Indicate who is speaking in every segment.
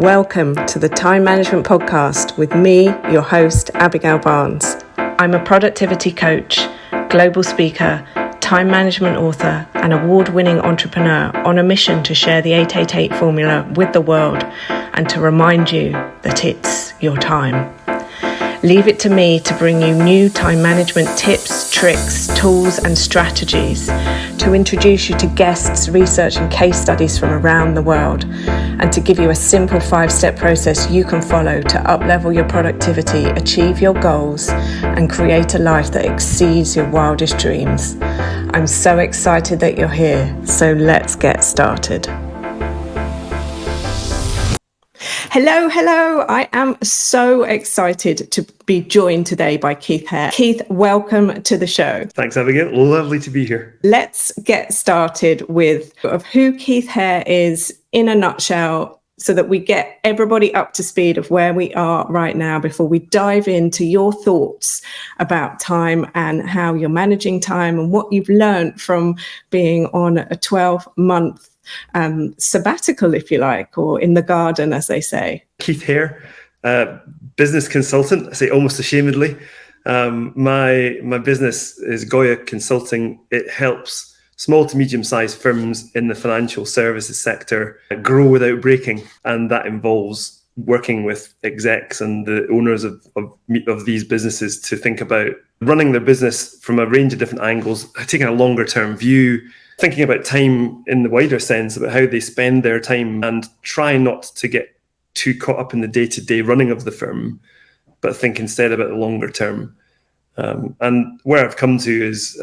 Speaker 1: Welcome to the Time Management Podcast with me, your host, Abigail Barnes. I'm a productivity coach, global speaker, time management author, and award-winning entrepreneur on a mission to share the 888 formula with the world and to remind you that it's your time. Leave it to me to bring you new time management tips, tricks, tools, and strategies, to introduce you to guests, research, and case studies from around the world, and to give you a simple 5-step process you can follow to uplevel your productivity, achieve your goals, and create a life that exceeds your wildest dreams. I'm so excited that you're here, so let's get started. Hello. I am so excited to be joined today by Keith Hare. Keith, welcome to the show.
Speaker 2: Thanks, Abigail. Lovely to be here.
Speaker 1: Let's get started with who Keith Hare is in a nutshell so that we get everybody up to speed of where we are right now before we dive into your thoughts about time and how you're managing time and what you've learned from being on a 12-month sabbatical, if you like, or in the garden, as they say.
Speaker 2: Keith Hare, business consultant. I say almost ashamedly. My business is Goya Consulting. It helps small to medium-sized firms in the financial services sector grow without breaking, and that involves working with execs and the owners of these businesses to think about running their business from a range of different angles, taking a longer-term view, thinking about time in the wider sense, about how they spend their time, and try not to get too caught up in the day-to-day running of the firm, but think instead about the longer term. And where I've come to is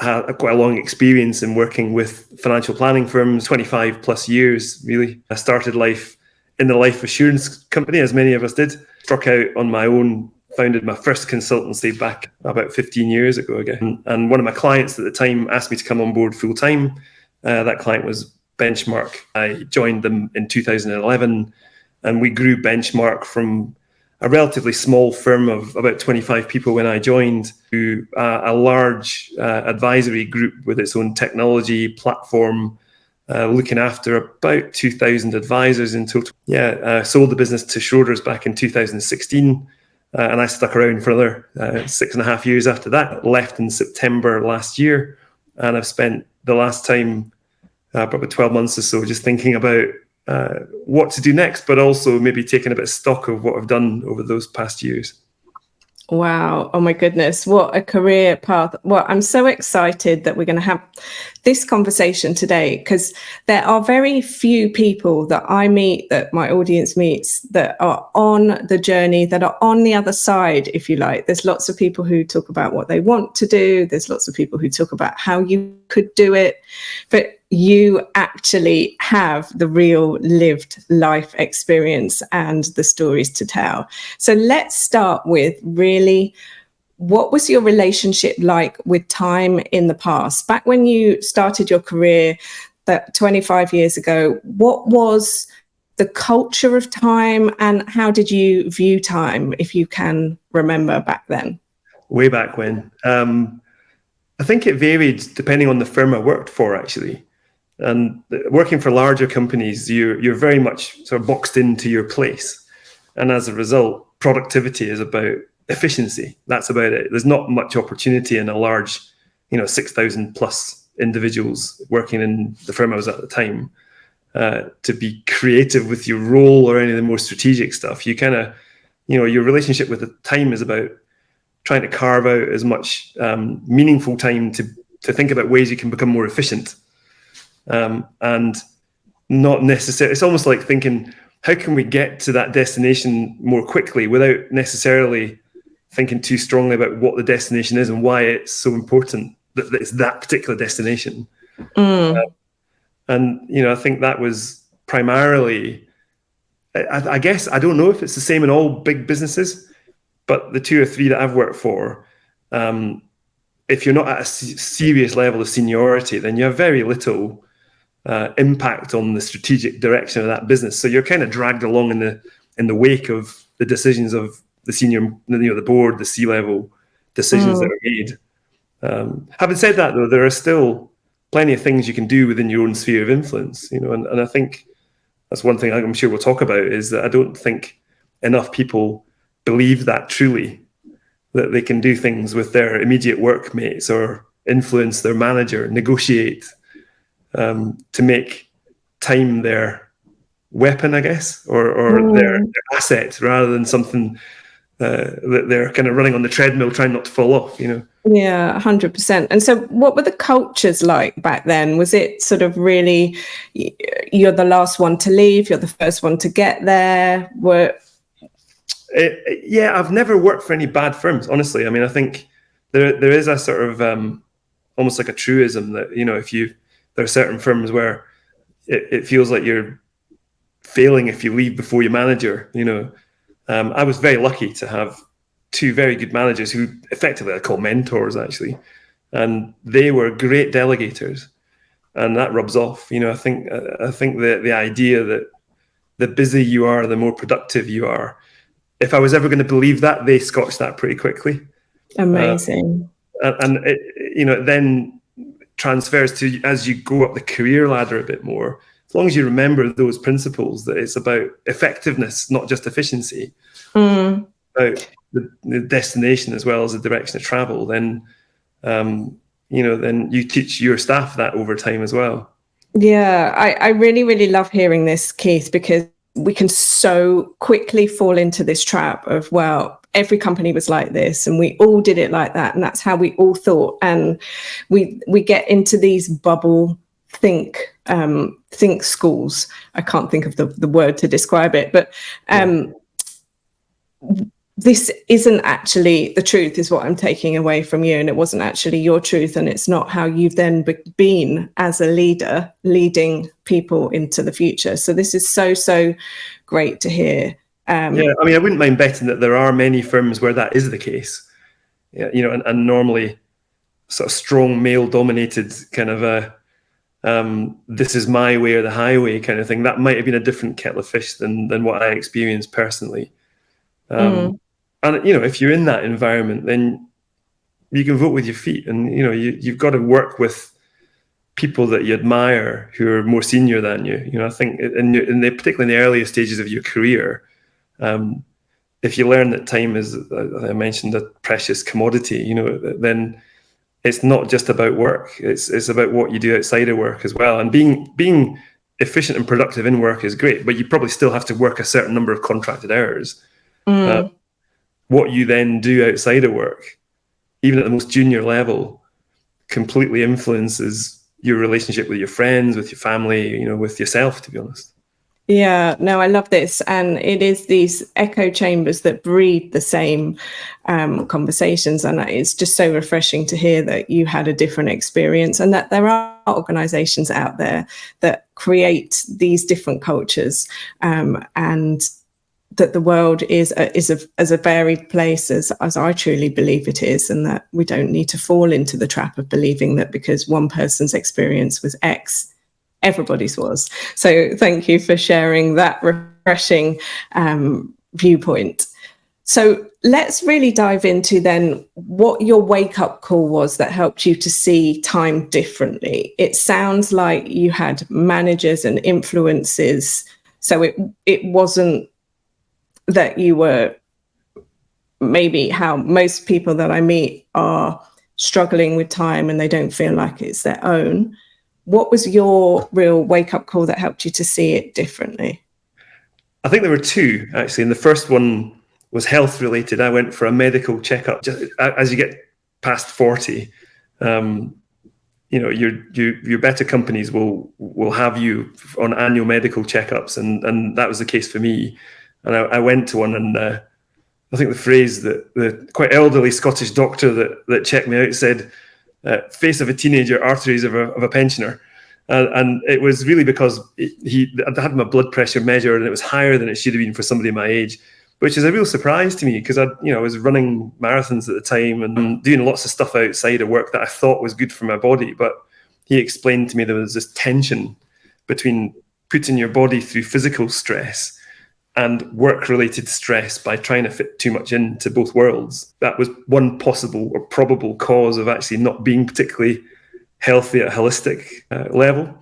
Speaker 2: had quite a long experience in working with financial planning firms, 25 plus years, really. I started life in the life assurance company, as many of us did, struck out on my own, founded my first consultancy back about 15 years ago again. And one of my clients at the time asked me to come on board full time. That client was Benchmark. I joined them in 2011, and we grew Benchmark from a relatively small firm of about 25 people when I joined to a large advisory group with its own technology platform, looking after about 2,000 advisors in total. Sold the business to Schroders back in 2016. And I stuck around for another 6.5 years after that. Left in September last year, and I've spent the last time, probably 12 months or so, just thinking about what to do next, but also maybe taking a bit of stock of what I've done over those past years.
Speaker 1: Wow. Oh my goodness. What a career path. Well, I'm so excited that we're going to have this conversation today, because there are very few people that I meet, that my audience meets, that are on the journey, that are on the other side, if you like. There's lots of people who talk about what they want to do. There's lots of people who talk about how you could do it, but you actually have the real lived life experience and the stories to tell. So let's start with really, what was your relationship like with time in the past? Back when you started your career, that 25 years ago, what was the culture of time and how did you view time, if you can remember back then?
Speaker 2: Way back when. I think it varied depending on the firm I worked for, actually. And working for larger companies, you're very much sort of boxed into your place. And as a result, productivity is about efficiency. That's about it. There's not much opportunity in a large, 6,000 plus individuals working in the firm I was at the time to be creative with your role or any of the more strategic stuff. You kind of, your relationship with the time is about trying to carve out as much meaningful time to think about ways you can become more efficient. And not necessarily, it's almost like thinking, how can we get to that destination more quickly without necessarily thinking too strongly about what the destination is and why it's so important that it's that particular destination. I think that was primarily, I guess, I don't know if it's the same in all big businesses, but the 2 or 3 that I've worked for, if you're not at a serious level of seniority, then you have very little impact on the strategic direction of that business. So you're kind of dragged along in the wake of the decisions of the senior, the board, the C-level decisions that are made. Having said that, though, there are still plenty of things you can do within your own sphere of influence, and I think that's one thing I'm sure we'll talk about, is that I don't think enough people believe that truly, that they can do things with their immediate workmates or influence their manager, negotiate, to make time their weapon, I guess, or their asset, rather than something that they're kind of running on the treadmill trying not to fall off,
Speaker 1: Yeah, 100%. And so what were the cultures like back then? Was it sort of really, you're the last one to leave, you're the first one to get there?
Speaker 2: Yeah, I've never worked for any bad firms, honestly. I mean, I think there is a sort of almost like a truism that, there are certain firms where it feels like you're failing if you leave before your manager. I was very lucky to have two very good managers who effectively I call mentors, actually, and they were great delegators, and that rubs off. I think the idea that the busier you are, the more productive you are. If I was ever going to believe that, they scotched that pretty quickly.
Speaker 1: Amazing.
Speaker 2: And it then transfers to, as you go up the career ladder a bit more, as long as you remember those principles, that it's about effectiveness, not just efficiency, about the destination as well as the direction of travel, then then you teach your staff that over time as well.
Speaker 1: Yeah, I really, really love hearing this, Keith, because we can so quickly fall into this trap of, well, every company was like this and we all did it like that, and that's how we all thought. And we get into these bubble think schools. I can't think of the word to describe it, but this isn't actually the truth, is what I'm taking away from you. And it wasn't actually your truth, and it's not how you've then been as a leader, leading people into the future. So this is so great to hear.
Speaker 2: I mean, I wouldn't mind betting that there are many firms where that is the case. And normally sort of strong male dominated kind of this is my way or the highway kind of thing. That might have been a different kettle of fish than what I experienced personally. And if you're in that environment, then you can vote with your feet, and you've got to work with people that you admire who are more senior than you. I think particularly in the earlier stages of your career, if you learn that time is, as I mentioned, a precious commodity, then it's not just about work. It's about what you do outside of work as well. And being efficient and productive in work is great, but you probably still have to work a certain number of contracted hours. What you then do outside of work, even at the most junior level, completely influences your relationship with your friends, with your family, with yourself, to be honest.
Speaker 1: Yeah, no, I love this. And it is these echo chambers that breed the same conversations. And it's just so refreshing to hear that you had a different experience, and that there are organizations out there that create these different cultures, and that the world is a varied place as I truly believe it is, and that we don't need to fall into the trap of believing that because one person's experience was X, everybody's was. So thank you for sharing that refreshing viewpoint. So let's really dive into then what your wake-up call was that helped you to see time differently. It sounds like you had managers and influences, so it wasn't that you were maybe how most people that I meet are struggling with time and they don't feel like it's their own. What was your real wake-up call that helped you to see it differently?
Speaker 2: I think there were two, actually. And the first one was health related. I went for a medical checkup. Just as you get past 40, your better companies will have you on annual medical checkups, and that was the case for me. And I went to one, and I think the phrase that the quite elderly Scottish doctor that checked me out said, "Face of a teenager, arteries of a pensioner," and it was really because I had my blood pressure measured, and it was higher than it should have been for somebody my age, which is a real surprise to me because I was running marathons at the time and doing lots of stuff outside of work that I thought was good for my body. But he explained to me there was this tension between putting your body through physical stress and work-related stress by trying to fit too much into both worlds. That was one possible or probable cause of actually not being particularly healthy at a holistic level.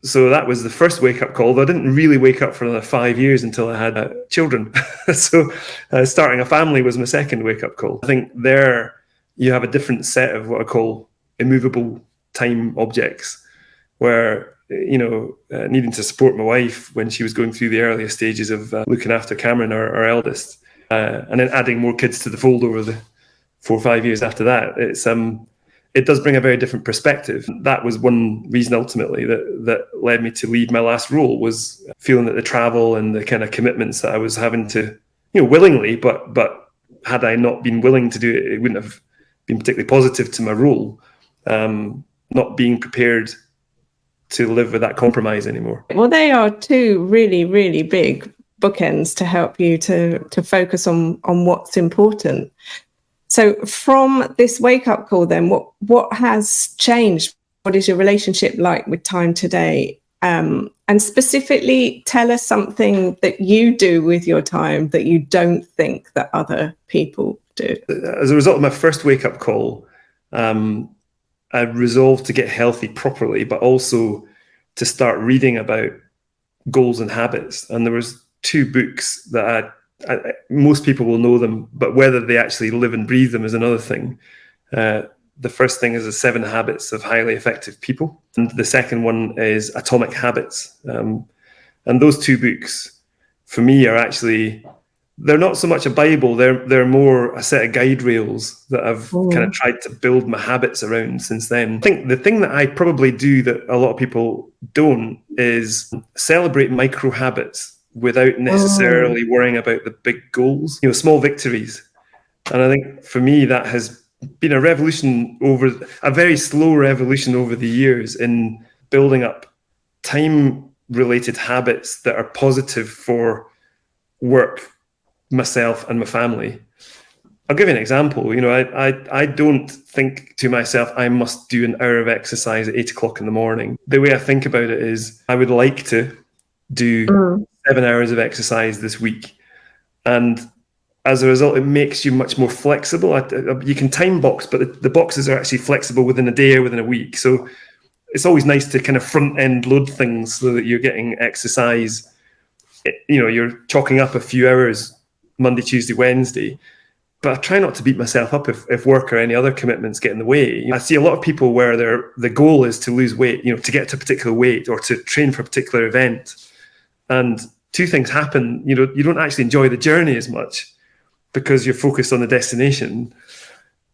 Speaker 2: So that was the first wake up call. Though I didn't really wake up for another 5 years until I had children. So starting a family was my second wake up call. I think there you have a different set of what I call immovable time objects, where needing to support my wife when she was going through the earlier stages of looking after Cameron, our eldest, and then adding more kids to the fold over the 4 or 5 years after that. It does bring a very different perspective. That was one reason ultimately that led me to leave my last role, was feeling that the travel and the kind of commitments that I was having to, willingly, but had I not been willing to do it, it wouldn't have been particularly positive to my role. Not being prepared to live with that compromise anymore.
Speaker 1: Well, they are two really, really big bookends to help you to focus on what's important. So from this wake-up call then, what has changed? What is your relationship like with time today? And specifically, tell us something that you do with your time that you don't think that other people do.
Speaker 2: As a result of my first wake-up call, I resolved to get healthy properly, but also to start reading about goals and habits. And there was 2 books that most people will know them, but whether they actually live and breathe them is another thing. The first thing is The 7 Habits of Highly Effective People. And the second one is Atomic Habits. And those 2 books, for me, are actually, they're not so much a Bible, they're more a set of guide rails that I've kind of tried to build my habits around since then. I think the thing that I probably do that a lot of people don't is celebrate micro habits without necessarily worrying about the big goals, small victories. And I think for me, that has been a very slow revolution over the years in building up time-related habits that are positive for work, myself and my family. I'll give you an example. I don't think to myself, I must do an hour of exercise at 8 o'clock in the morning. The way I think about it is I would like to do 7 hours of exercise this week. And as a result, it makes you much more flexible. You can time box, but the boxes are actually flexible within a day or within a week. So it's always nice to kind of front end load things so that you're getting exercise. You're chalking up a few hours Monday, Tuesday, Wednesday. But I try not to beat myself up if work or any other commitments get in the way. I see a lot of people where the goal is to lose weight, to get to a particular weight or to train for a particular event. And 2 things happen. You don't actually enjoy the journey as much because you're focused on the destination.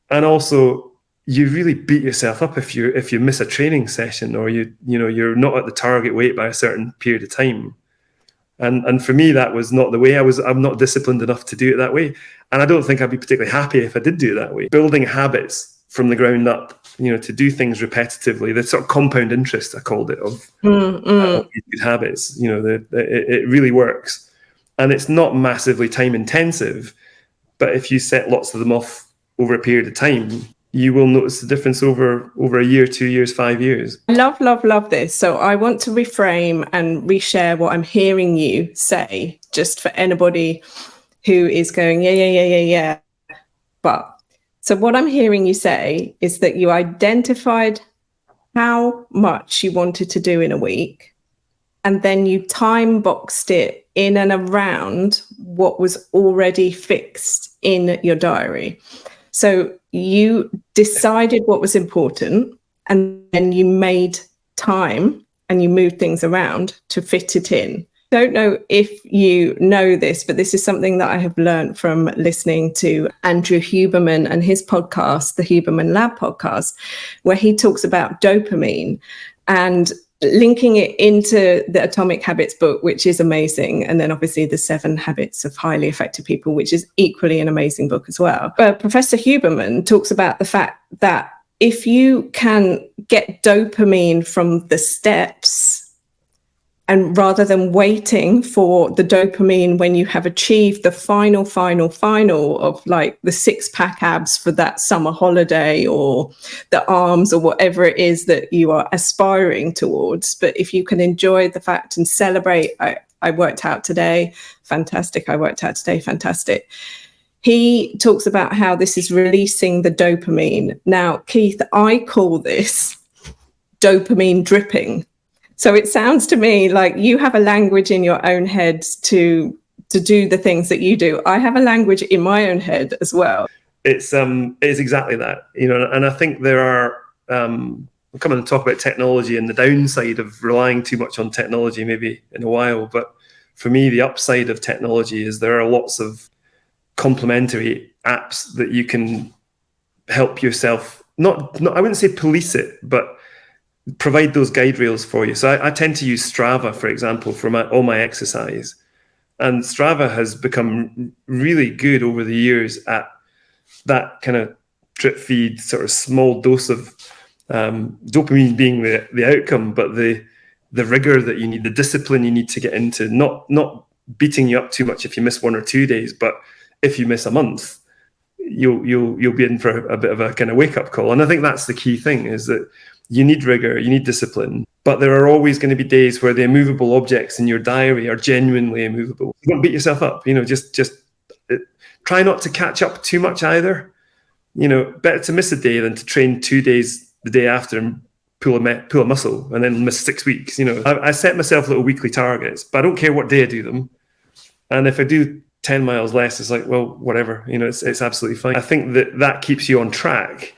Speaker 2: And also you really beat yourself up if you miss a training session or you're not at the target weight by a certain period of time. And for me, that was not the way. I'm not disciplined enough to do it that way. And I don't think I'd be particularly happy if I did do it that way. Building habits from the ground up, to do things repetitively, the sort of compound interest, I called it, of good habits, it really works. And it's not massively time intensive, but if you set lots of them off over a period of time, you will notice the difference over a year, 2 years, 5 years.
Speaker 1: I love this. So I want to reframe and reshare what I'm hearing you say, just for anybody who is going, yeah. But so what I'm hearing you say is that you identified how much you wanted to do in a week, and then you time boxed it in and around what was already fixed in your diary. So you decided what was important, and then you made time and you moved things around to fit it in. Don't know if you know this, but this is something that I have learned from listening to Andrew Huberman and his podcast, the Huberman Lab podcast, where he talks about dopamine and linking it into the Atomic Habits book, which is amazing. And then obviously the 7 Habits of Highly Effective People, which is equally an amazing book as well. But Professor Huberman talks about the fact that if you can get dopamine from the steps, and rather than waiting for the dopamine when you have achieved the final of like the 6-pack abs for that summer holiday or the arms or whatever it is that you are aspiring towards. But if you can enjoy the fact and celebrate, I worked out today, fantastic. I worked out today, fantastic. He talks about how this is releasing the dopamine. Now, Keith, I call this dopamine dripping. So it sounds to me like you have a language in your own head to do the things that you do. I have a language in my own head as well.
Speaker 2: It's exactly that, and I think there are, we'll come and talk about technology and the downside of relying too much on technology maybe in a while. But for me, the upside of technology is there are lots of complementary apps that you can help yourself, not I wouldn't say police it, but provide those guide rails for you. So I tend to use Strava, for example, for all my exercise. And Strava has become really good over the years at that kind of drip feed, sort of small dose of dopamine being the outcome, but the rigor that you need, the discipline you need to get into, not beating you up too much if you miss 1 or 2 days, but if you miss a month, you'll be in for a bit of a kind of wake up call. And I think that's the key thing, is that you need rigor, you need discipline, but there are always going to be days where the immovable objects in your diary are genuinely immovable. Don't beat yourself up, just try not to catch up too much either. Better to miss a day than to train 2 days the day after and pull a muscle and then miss 6 weeks. I set myself little weekly targets, but I don't care what day I do them. And if I do 10 miles less, it's like, well, whatever, it's absolutely fine. I think that keeps you on track.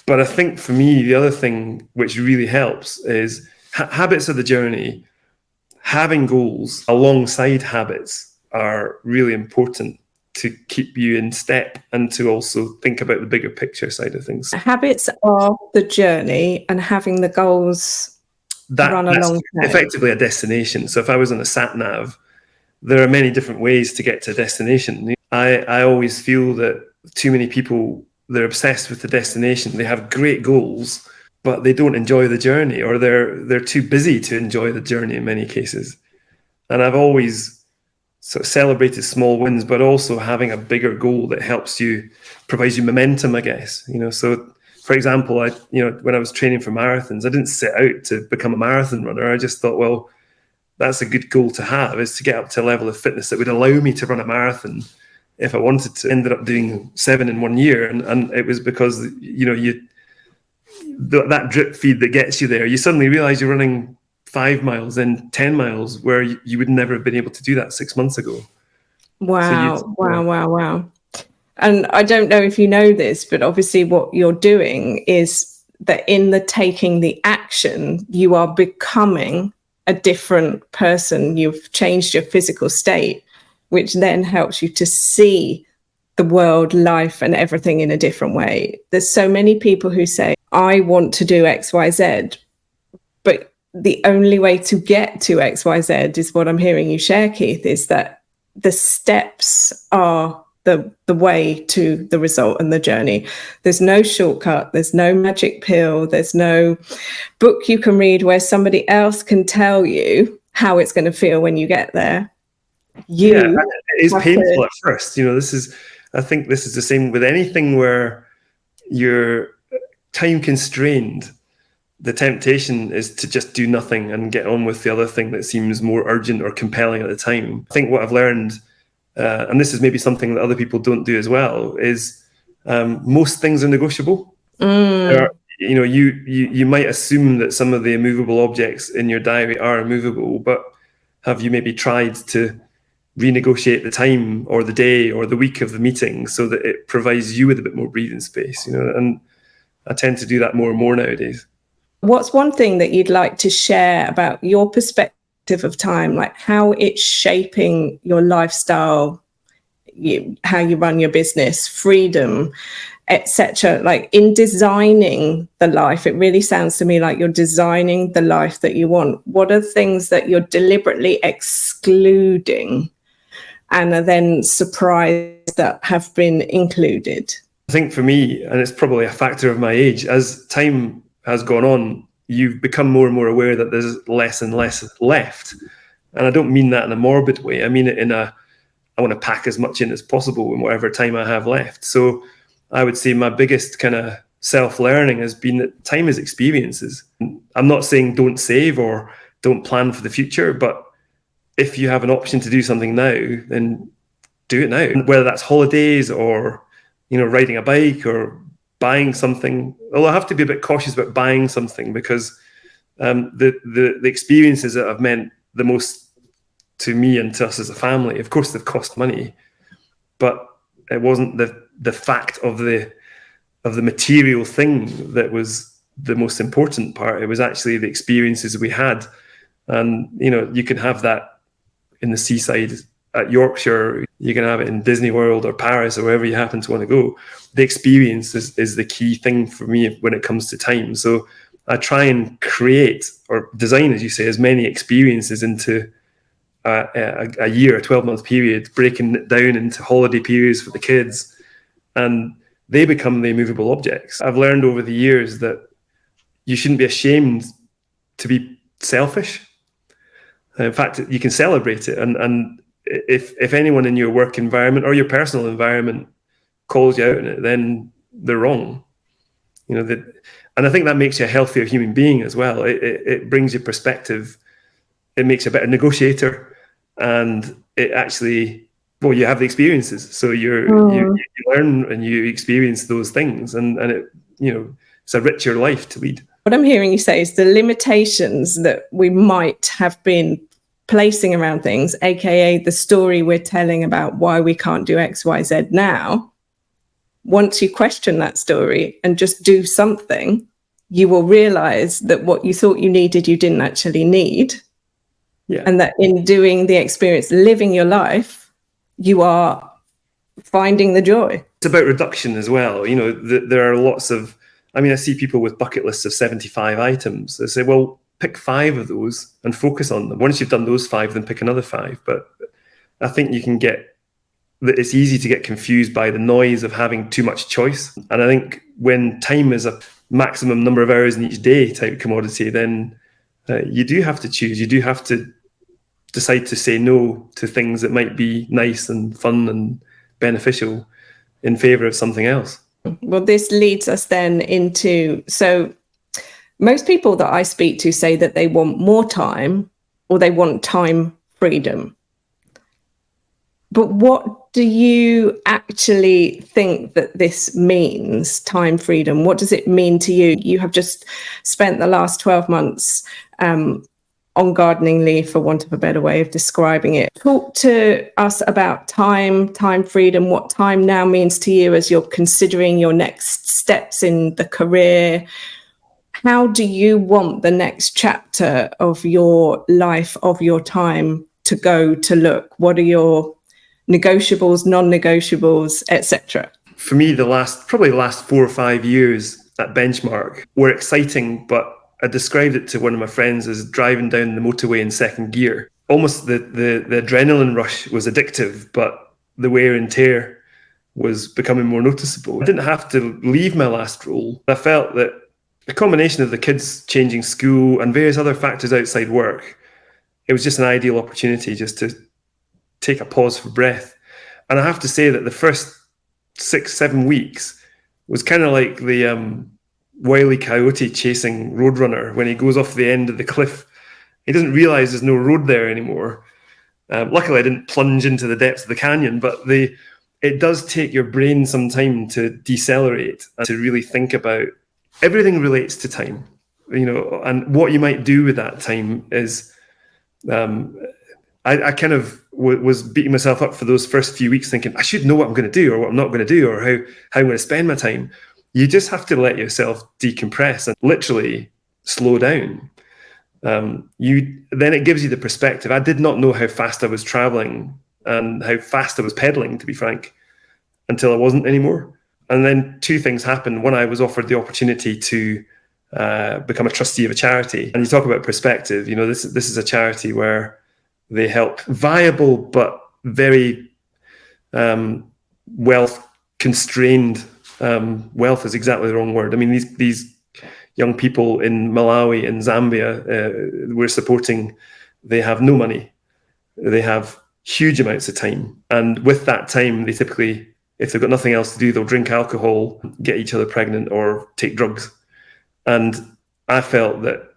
Speaker 2: But I think for me, the other thing which really helps is habits of the journey. Having goals alongside habits are really important to keep you in step and to also think about the bigger picture side of things.
Speaker 1: Habits are the journey, and having the goals run alongside.
Speaker 2: Effectively a destination. So if I was on a sat nav, there are many different ways to get to a destination. I always feel that too many people, they're obsessed with the destination. They have great goals, but they don't enjoy the journey, or they're too busy to enjoy the journey in many cases. And I've always sort of celebrated small wins, but also having a bigger goal that provides you momentum, I guess. So for example, when I was training for marathons, I didn't set out to become a marathon runner. I just thought, well, that's a good goal to have, is to get up to a level of fitness that would allow me to run a marathon if I wanted to. Ended up doing 7 in 1 year, and it was because that drip feed that gets you there. You suddenly realize you're running 5 miles and 10 miles where you would never have been able to do that 6 months ago.
Speaker 1: Wow. Wow. And I don't know if you know this, but obviously what you're doing is that in the taking the action, you are becoming a different person. You've changed your physical state, which then helps you to see the world, life, and everything in a different way. There's so many people who say, I want to do X, Y, Z, but the only way to get to X, Y, Z is what I'm hearing you share, Keith, is that the steps are the way to the result and the journey. There's no shortcut. There's no magic pill. There's no book you can read where somebody else can tell you how it's going to feel when you get there.
Speaker 2: It is painful at first. I think this is the same with anything where you're time constrained. The temptation is to just do nothing and get on with the other thing that seems more urgent or compelling at the time. I think what I've learned, and this is maybe something that other people don't do as well, is most things are negotiable. You might assume that some of the immovable objects in your diary are immovable, but have you maybe tried to renegotiate the time or the day or the week of the meeting so that it provides you with a bit more breathing space? And I tend to do that more and more nowadays.
Speaker 1: What's one thing that you'd like to share about your perspective of time, like how it's shaping your lifestyle, how you run your business, freedom, etc.? Like in designing the life, it really sounds to me like you're designing the life that you want. What are things that you're deliberately excluding and are then surprised that have been included?
Speaker 2: I think for me, and it's probably a factor of my age, as time has gone on, you've become more and more aware that there's less and less left. And I don't mean that in a morbid way. I mean it in I want to pack as much in as possible in whatever time I have left. So I would say my biggest kind of self-learning has been that time is experiences. I'm not saying don't save or don't plan for the future, but if you have an option to do something now, then do it now. Whether that's holidays or, riding a bike or buying something. Although I have to be a bit cautious about buying something because the experiences that have meant the most to me and to us as a family, of course, they've cost money, but it wasn't the fact of the material thing that was the most important part. It was actually the experiences we had. And, you can have that in the seaside at Yorkshire, you can have it in Disney World or Paris or wherever you happen to want to go. The experience is the key thing for me when it comes to time. So I try and create or design, as you say, as many experiences into a year, a 12-month period, breaking it down into holiday periods for the kids, and they become the immovable objects. I've learned over the years that you shouldn't be ashamed to be selfish. In fact, you can celebrate it. And if anyone in your work environment or your personal environment calls you out on it, then they're wrong. And I think that makes you a healthier human being as well. It brings you perspective. It makes you a better negotiator. And it actually, you have the experiences. So you learn and you experience those things. And it, it's a richer life to lead.
Speaker 1: What I'm hearing you say is the limitations that we might have been placing around things, aka the story we're telling about why we can't do X, Y, Z now. Once you question that story and just do something, you will realize that what you thought you needed, you didn't actually need.
Speaker 2: Yeah.
Speaker 1: And that in doing the experience, living your life, you are finding the joy.
Speaker 2: It's about reduction as well. There are lots of, I see people with bucket lists of 75 items. They say, well, pick 5 of those and focus on them. Once you've done those 5, then pick another 5. But I think it's easy to get confused by the noise of having too much choice. And I think when time is a maximum number of hours in each day type commodity, then you do have to choose. You do have to decide to say no to things that might be nice and fun and beneficial in favor of something else.
Speaker 1: Well, this leads us then into, so most people that I speak to say that they want more time or they want time freedom. But what do you actually think that this means, time freedom? What does it mean to you? You have just spent the last 12 months on gardening leave, for want of a better way of describing it. Talk to us about time freedom, what time now means to you as you're considering your next steps in the career. How do you want the next chapter of your life, of your time to go, to look? What are your negotiables, non-negotiables, etc.?
Speaker 2: For me, the last 4 or 5 years at Benchmark were exciting, but I described it to one of my friends as driving down the motorway in second gear. Almost the adrenaline rush was addictive, but the wear and tear was becoming more noticeable. I didn't have to leave my last role. I felt that a combination of the kids changing school and various other factors outside work, it was just an ideal opportunity just to take a pause for breath. And I have to say that the first 6-7 weeks was kind of like the Wile E. Coyote chasing Roadrunner when he goes off the end of the cliff. He doesn't realize there's no road there anymore. Luckily, I didn't plunge into the depths of the canyon, but it does take your brain some time to decelerate and to really think about everything relates to time, and what you might do with that time is, I kind of was beating myself up for those first few weeks thinking I should know what I'm going to do or what I'm not going to do or how I'm going to spend my time. You just have to let yourself decompress and literally slow down. Then it gives you the perspective. I did not know how fast I was traveling and how fast I was pedaling, to be frank, until I wasn't anymore. And then 2 things happened. One, I was offered the opportunity to become a trustee of a charity. And you talk about perspective. This is a charity where they help viable but very wealth constrained. Wealth is exactly the wrong word. These young people in Malawi and Zambia, we're supporting. They have no money. They have huge amounts of time. And with that time, they typically, if they've got nothing else to do, they'll drink alcohol, get each other pregnant, or take drugs. And I felt that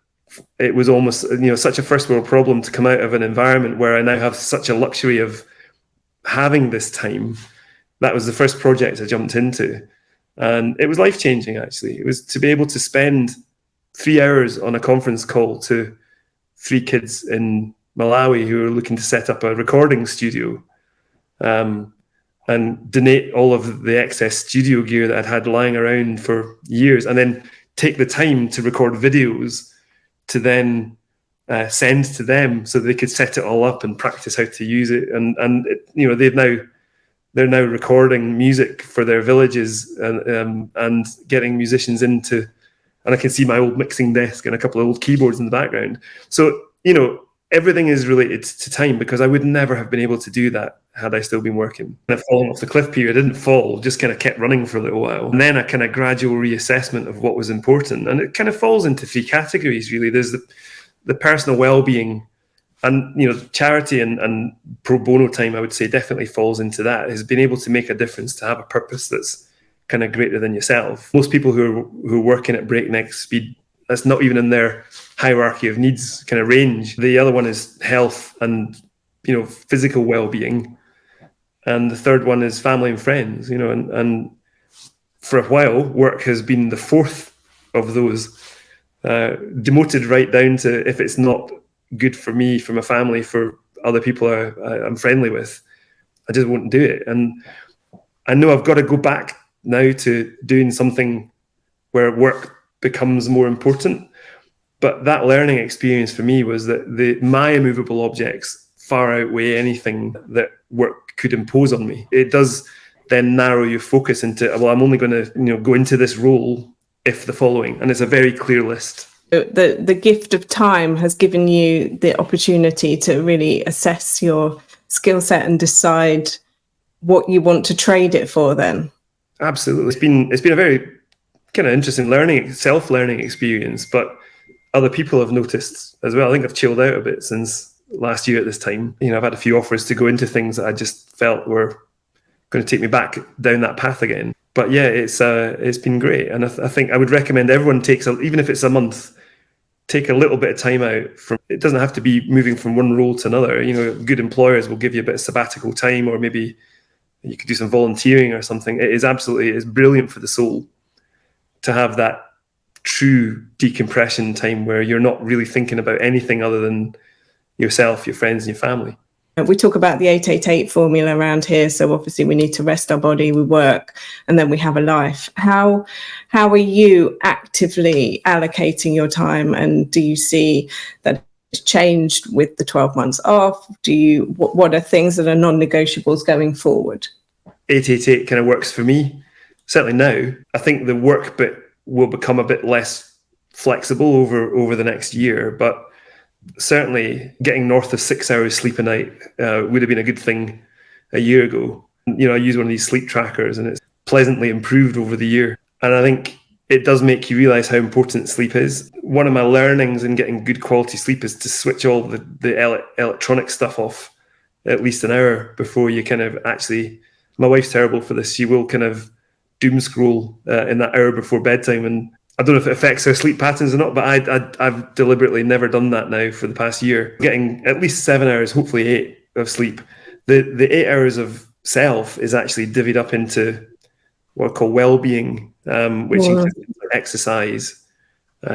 Speaker 2: it was almost, such a first world problem to come out of an environment where I now have such a luxury of having this time. That was the first project I jumped into. And it was life-changing, actually. It was to be able to spend 3 hours on a conference call to 3 kids in Malawi who are looking to set up a recording studio, and donate all of the excess studio gear that I'd had lying around for years, and then take the time to record videos to then send to them so they could set it all up and practice how to use it. And it, you know, they're now recording music for their villages and getting musicians into, and I can see my old mixing desk and a couple of old keyboards in the background. So, you know, everything is related to time, because I would never have been able to do that had I still been working. And I've fallen off the cliff period. I didn't fall, just kind of kept running for a little while. And then a kind of gradual reassessment of what was important. And it kind of falls into 3 categories, really. There's the personal well-being, and, you know, charity and pro bono time, I would say, definitely falls into that, is being able to make a difference, to have a purpose that's kind of greater than yourself. Most people who are working at breakneck speed, that's not even in their hierarchy of needs kind of range. The other one is health and, you know, physical well-being. And the third one is family and friends, you know, and for a while, work has been the fourth of those, demoted right down to, if it's not good for me, for my family, for other people I'm friendly with, I just won't do it. And I know I've got to go back now to doing something where work becomes more important. But that learning experience for me was that my immovable objects far outweigh anything that work could impose on me. It does then narrow your focus into, well, I'm only going to, you know, go into this role if the following, and it's a very clear list.
Speaker 1: The gift of time has given you the opportunity to really assess your skill set and decide what you want to trade it for then.
Speaker 2: Absolutely. It's been a very kind of interesting self-learning experience, but other people have noticed as well. I think I've chilled out a bit since last year at this time. You know, I've had a few offers to go into things that I just felt were going to take me back down that path again. But yeah, it's been great. And I think I would recommend everyone takes, even if it's a month, take a little bit of time out from, it doesn't have to be moving from one role to another. You know, good employers will give you a bit of sabbatical time, or maybe you could do some volunteering or something. It's brilliant for the soul to have that true decompression time where you're not really thinking about anything other than yourself, your friends, and your family.
Speaker 1: We talk about the 888 formula around here. So obviously we need to rest our body, we work, and then we have a life. How are you actively allocating your time? And do you see that it's changed with the 12 months off? What are things that are non-negotiables going forward?
Speaker 2: 888 kind of works for me. Certainly now. I think the work bit will become a bit less flexible over the next year, but certainly getting north of 6 hours sleep a night would have been a good thing a year ago. You know, I use one of these sleep trackers and it's pleasantly improved over the year. And I think it does make you realize how important sleep is. One of my learnings in getting good quality sleep is to switch all the electronic stuff off at least an hour before you kind of actually, my wife's terrible for this. She will kind of doom scroll in that hour before bedtime, and I don't know if it affects her sleep patterns or not, but I've deliberately never done that now for the past year. Getting at least 7 hours, hopefully 8 of sleep. The 8 hours of self is actually divvied up into what I call well-being, which includes exercise,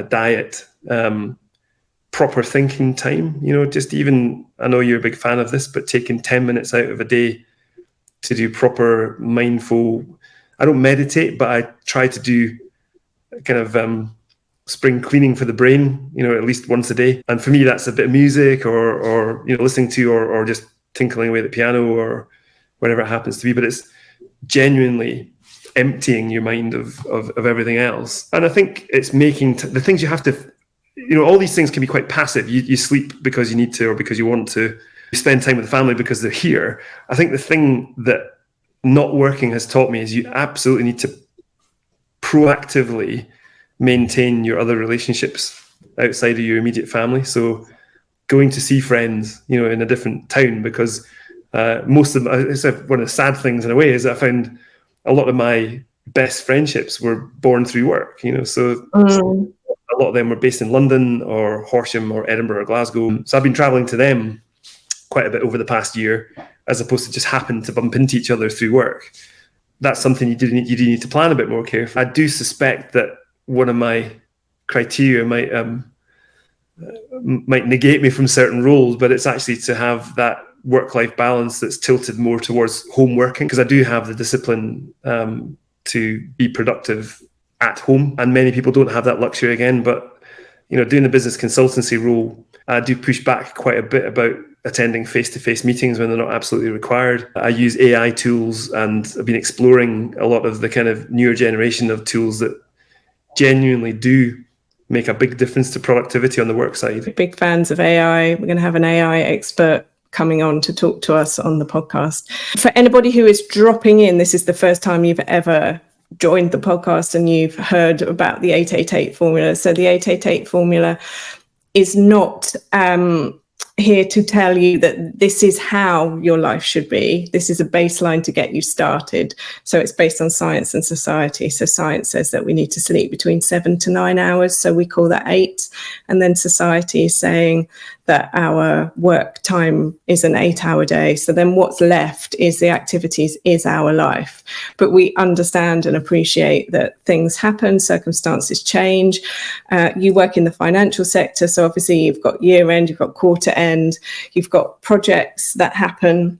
Speaker 2: diet, proper thinking time. You know, just even, I know you're a big fan of this, but taking 10 minutes out of a day to do proper mindful, I don't meditate, but I try to do kind of spring cleaning for the brain, you know, at least once a day. And for me, that's a bit of music or you know, listening to or just tinkling away at the piano or whatever it happens to be. But it's genuinely emptying your mind of everything else. And I think it's making the things you have to, you know, all these things can be quite passive. You sleep because you need to or because you want to. You spend time with the family because they're here. I think the thing that not working has taught me is you absolutely need to proactively maintain your other relationships outside of your immediate family. So going to see friends, you know, in a different town, because most of it's one of the sad things in a way is that I found a lot of my best friendships were born through work, you know, so a lot of them were based in London or Horsham or Edinburgh or Glasgow. So I've been traveling to them quite a bit over the past year, as opposed to just happen to bump into each other through work. That's something you do need to plan a bit more carefully. I do suspect that one of my criteria might negate me from certain roles, but it's actually to have that work-life balance that's tilted more towards home working, because I do have the discipline to be productive at home, and many people don't have that luxury again. But doing the business consultancy role, I do push back quite a bit about attending face-to-face meetings when they're not absolutely required. I use AI tools, and I've been exploring a lot of the kind of newer generation of tools that genuinely do make a big difference to productivity on the work side.
Speaker 1: Big fans of AI. We're going to have an AI expert coming on to talk to us on the podcast. For anybody who is dropping in, this is the first time you've ever joined the podcast and you've heard about the 888 formula. So the 888 formula is not here to tell you that this is how your life should be. This is a baseline to get you started. So it's based on science and society. So science says that we need to sleep between 7 to 9 hours. So we call that 8. And then society is saying that our work time is an 8-hour day. So then what's left is the activities, is our life. But we understand and appreciate that things happen, circumstances change. You work in the financial sector. So obviously you've got year end, you've got quarter end, you've got projects that happen.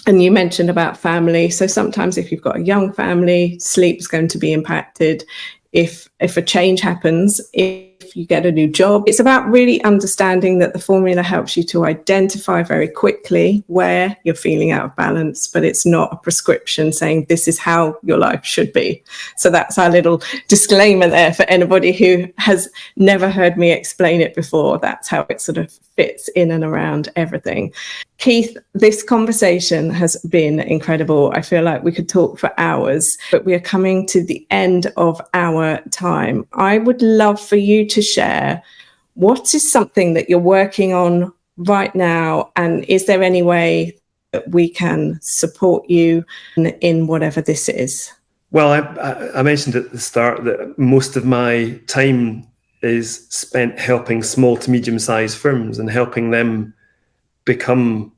Speaker 1: And you mentioned about family. So sometimes if you've got a young family, sleep is going to be impacted. If a change happens, if you get a new job, it's about really understanding that the formula helps you to identify very quickly where you're feeling out of balance, but it's not a prescription saying this is how your life should be. So that's our little disclaimer there for anybody who has never heard me explain it before. That's how it sort of fits in and around everything. Keith, this conversation has been incredible. I feel like we could talk for hours, but we are coming to the end of our time. I would love for you to share what is something that you're working on right now, and is there any way that we can support you in whatever this is?
Speaker 2: Well, I mentioned at the start that most of my time is spent helping small to medium-sized firms and helping them become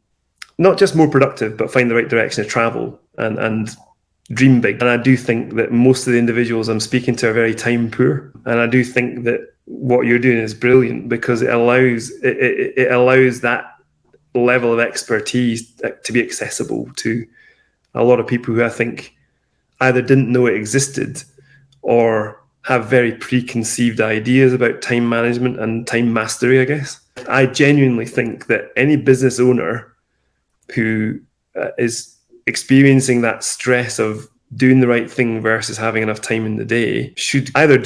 Speaker 2: not just more productive, but find the right direction of travel and dream big. And I do think that most of the individuals I'm speaking to are very time poor. And I do think that what you're doing is brilliant, because it allows that level of expertise to be accessible to a lot of people who I think either didn't know it existed or have very preconceived ideas about time management and time mastery, I guess. I genuinely think that any business owner who is experiencing that stress of doing the right thing versus having enough time in the day should either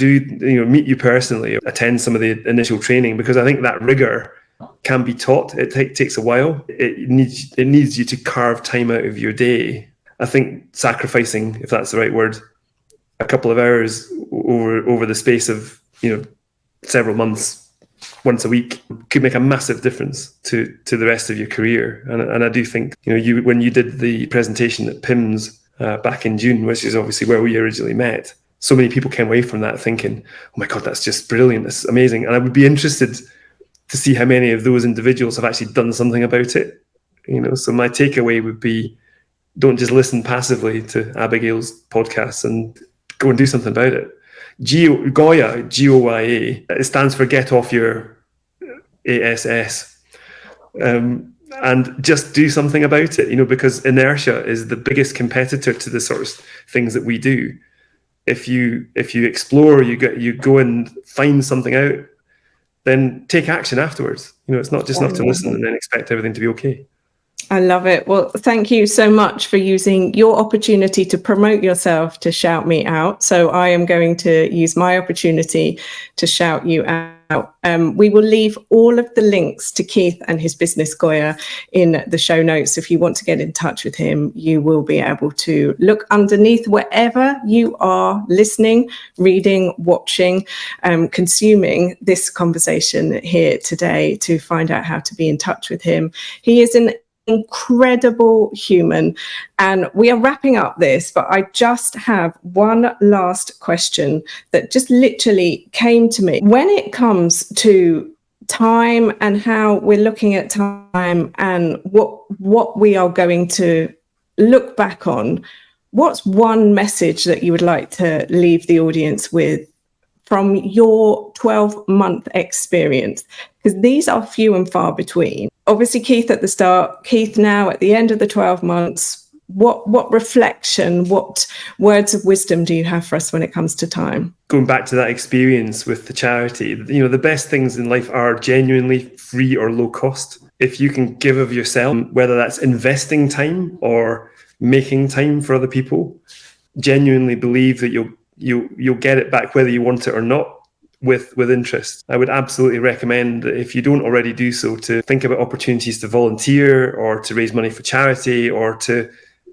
Speaker 2: meet you personally or attend some of the initial training, because I think that rigor can be taught. It takes a while. It needs you to carve time out of your day. I think sacrificing, if that's the right word, a couple of hours over the space of several months, once a week, could make a massive difference to the rest of your career. And I do think when you did the presentation at PIMS back in June, which is obviously where we originally met, so many people came away from that thinking, oh my God, that's just brilliant, that's amazing. And I would be interested to see how many of those individuals have actually done something about it. So my takeaway would be, don't just listen passively to Abigail's podcasts, and go and do something about it. Goya, Goya, it stands for get off your ass, and just do something about it, because inertia is the biggest competitor to the sort of things that we do. If you explore, you go and find something out, then take action afterwards. It's not just enough to listen and then expect everything to be okay.
Speaker 1: I love it. Well, thank you so much for using your opportunity to promote yourself to shout me out. So I am going to use my opportunity to shout you out. We will leave all of the links to Keith and his business Goya in the show notes. If you want to get in touch with him, you will be able to look underneath wherever you are listening, reading, watching, consuming this conversation here today to find out how to be in touch with him. He is an incredible human, and we are wrapping up this, but I just have one last question that just literally came to me. When it comes to time and how we're looking at time and what we are going to look back on, what's one message that you would like to leave the audience with from your 12-month experience? Because these are few and far between. Obviously, Keith at the start, Keith now at the end of the 12 months. What reflection, what words of wisdom do you have for us when it comes to time?
Speaker 2: Going back to that experience with the charity, the best things in life are genuinely free or low cost. If you can give of yourself, whether that's investing time or making time for other people, genuinely believe that you'll get it back whether you want it or not, with interest. I would absolutely recommend that if you don't already do so, to think about opportunities to volunteer or to raise money for charity or to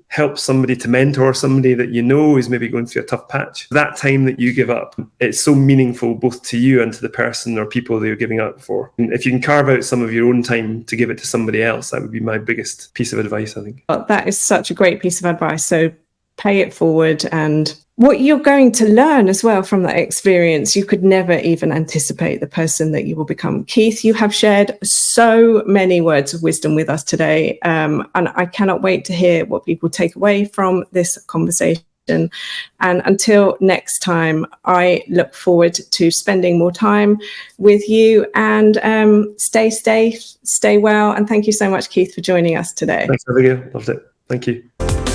Speaker 2: help somebody, to mentor somebody that is maybe going through a tough patch. That time that you give up, it's so meaningful both to you and to the person or people that you're giving up for. And if you can carve out some of your own time to give it to somebody else, that would be my biggest piece of advice, I think.
Speaker 1: Well, that is such a great piece of advice. So pay it forward, and what you're going to learn as well from that experience, you could never even anticipate the person that you will become. Keith, you have shared so many words of wisdom with us today, and I cannot wait to hear what people take away from this conversation. And until next time, I look forward to spending more time with you, and stay safe, stay well, and thank you so much, Keith, for joining us today.
Speaker 2: Thanks, Abigail. Loved it. Thank you.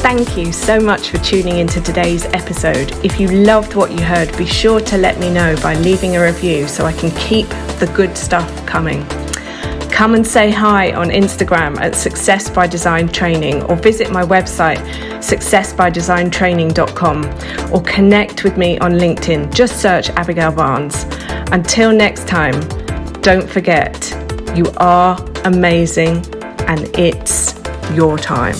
Speaker 1: Thank you so much for tuning into today's episode. If you loved what you heard, be sure to let me know by leaving a review so I can keep the good stuff coming. Come and say hi on Instagram at Success by Design Training, or visit my website successbydesigntraining.com, or connect with me on LinkedIn. Just search Abigail Barnes. Until next time, don't forget, you are amazing and it's your time.